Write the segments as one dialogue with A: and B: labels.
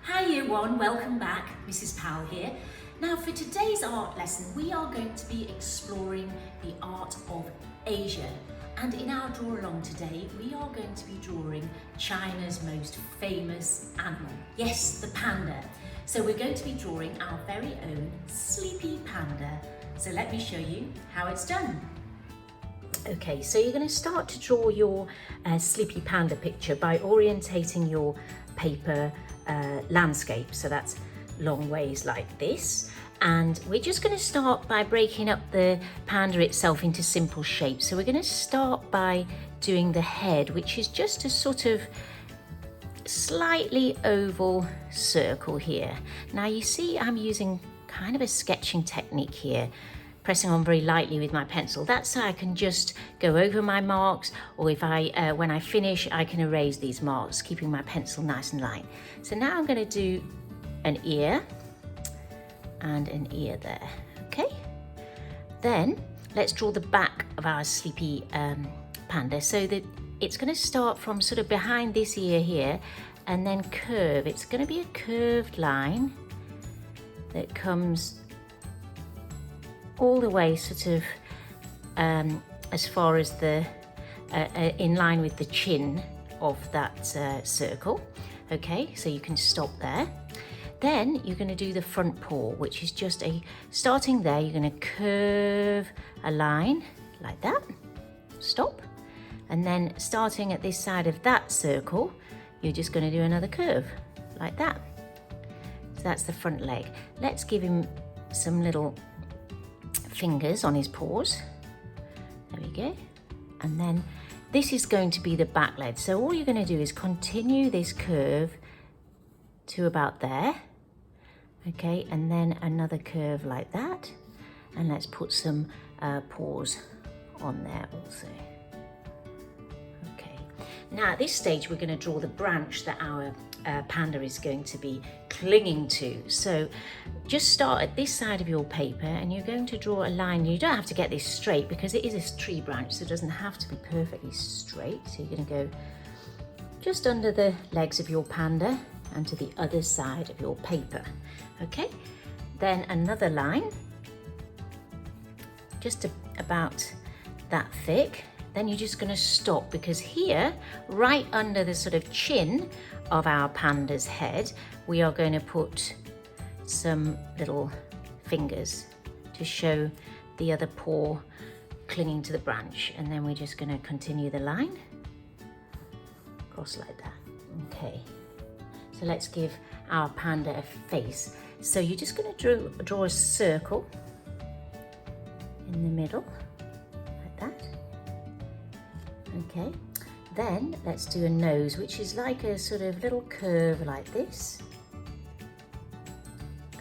A: Hi Year 1, welcome back, Mrs. Powell here. Now for today's art lesson we are going to be exploring the art of Asia, and in our draw along today we are going to be drawing China's most famous animal, yes, the panda. So we're going to be drawing our very own sleepy panda. So let me show you how it's done. Okay, so you're going to start to draw your sleepy panda picture by orientating your paper landscape. So that's long ways like this. And we're just going to start by breaking up the panda itself into simple shapes. So we're going to start by doing the head, which is just a sort of slightly oval circle here. Now you see I'm using kind of a sketching technique here, pressing on very lightly with my pencil. That's so I can just go over my marks, or if I, when I finish, I can erase these marks, keeping my pencil nice and light. So now I'm going to do an ear and an ear there, okay? Then let's draw the back of our sleepy panda, so that it's going to start from sort of behind this ear here and then curve. It's going to be a curved line that comes all the way sort of as far as the in line with the chin of that circle. Okay, so you can stop there. Then you're going to do the front paw, which is just starting there, you're going to curve a line like that, stop, and then starting at this side of that circle, you're just going to do another curve like that. So that's the front leg. Let's give him some little fingers on his paws. There we go. And then this is going to be the back leg. So all you're going to do is continue this curve to about there. Okay, and then another curve like that. And let's put some paws on there also. Okay. Now at this stage we're going to draw the branch that our panda is going to be clinging to. So just start at this side of your paper and you're going to draw a line. You don't have to get this straight because it is a tree branch, so it doesn't have to be perfectly straight. So you're going to go just under the legs of your panda and to the other side of your paper. Okay, then another line just about that thick. Then you're just going to stop, because here, right under the sort of chin of our panda's head, we are going to put some little fingers to show the other paw clinging to the branch. And then we're just going to continue the line across like that. Okay, so let's give our panda a face. So you're just going to draw a circle in the middle like that. Okay, then let's do a nose, which is like a sort of little curve like this,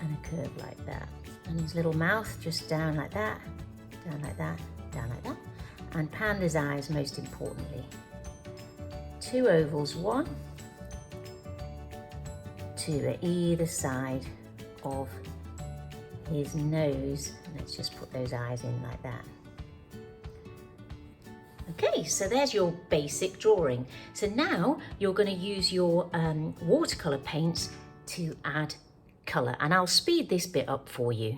A: and a curve like that, and his little mouth just down like that, down like that, down like that, and panda's eyes most importantly. Two ovals, one, two at either side of his nose. Let's just put those eyes in like that. Okay, so there's your basic drawing. So now you're going to use your watercolour paints to add colour, and I'll speed this bit up for you.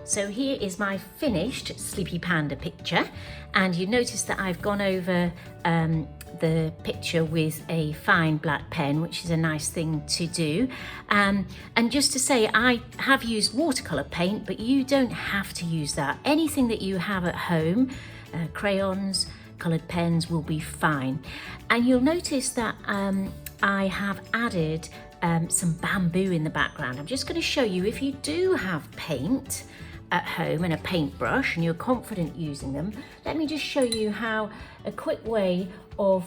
A: So here is my finished Sleepy Panda picture, and you notice that I've gone over the picture with a fine black pen, which is a nice thing to do. And just to say, I have used watercolour paint, but you don't have to use that. Anything that you have at home, crayons, coloured pens will be fine. And you'll notice that I have added some bamboo in the background. I'm just going to show you, if you do have paint at home and a paintbrush and you're confident using them, let me just show you how a quick way of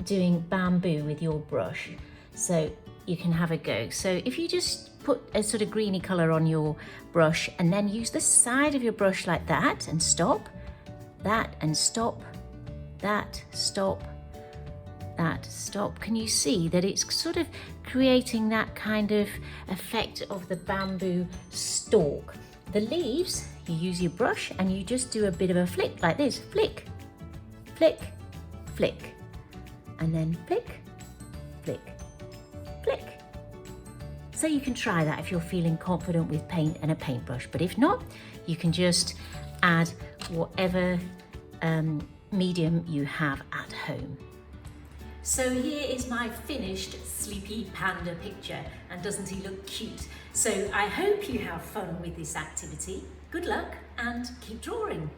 A: doing bamboo with your brush, so you can have a go. So if you just put a sort of greeny colour on your brush and then use the side of your brush like that and stop, that and stop, that, stop, that stop, can you see that it's sort of creating that kind of effect of the bamboo stalk? The leaves, you use your brush and you just do a bit of a flick like this. Flick, flick, flick. And then flick, flick, flick. So you can try that if you're feeling confident with paint and a paintbrush. But if not, you can just add whatever medium you have at home. So here is my finished sleepy panda picture, and doesn't he look cute? So I hope you have fun with this activity. Good luck and keep drawing.